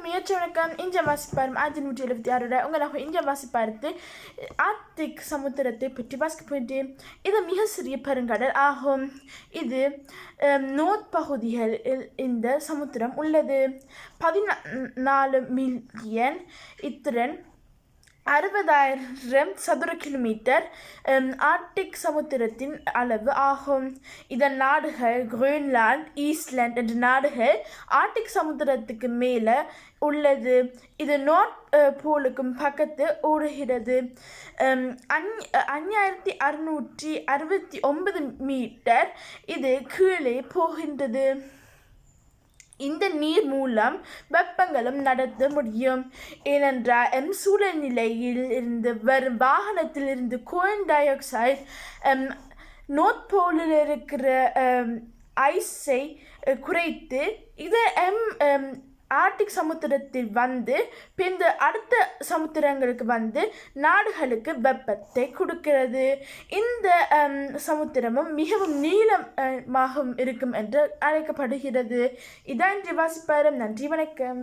அனைவருக்கும் முயற்சி வணக்கம். இந்திய வாசிப்பாரும் 1976 உங்களாக இந்திய வாசிப்பாரத்து ஆர்க்டிக் சமுத்திரத்தை பற்றி வாசிக்கப்பட்டு இது மிக சிறிய பெருங்கடல் ஆகும். இது நோர்த் பகுதிகளில் இந்த சமுத்திரம் உள்ளது. 14 மில்லியன் இத்திரன் 60,000 சதுர கிலோமீட்டர் ஆர்க்டிக் சமுத்திரத்தின் அளவு ஆகும். இதன் நாடுகள் கிரீன்லாந்து, ஈஸ்லாந்து என்ற நாடுகள் ஆர்க்டிக் சமுத்திரத்துக்கு மேலே உள்ளது. இது நார்த் போலுக்கும் பக்கத்து ஓடுகிறது. 5669 மீட்டர் இது கீழே போகின்றது. இந்த நீர் மூலம் வெப்பங்களும் நடத்த முடியும். ஏனென்றால் சூழ்நிலையில் இருந்து வரும் வாகனத்தில் இருந்து கார்பன் டை ஆக்சைடு நோர்த் போலில் இருக்கிற ஐஸை குறைத்து இதை ஆர்க்டிக் சமுத்திரத்தில் வந்து பின்பு அடுத்த சமுத்திரங்களுக்கு வந்து நாடுகளுக்கு வெப்பத்தை கொடுக்கிறது. இந்த சமுத்திரமும் மிகவும் நீளமாக இருக்கும் என்று அழைக்கப்படுகிறது. இதான் வாசிப்பாரம். நன்றி, வணக்கம்.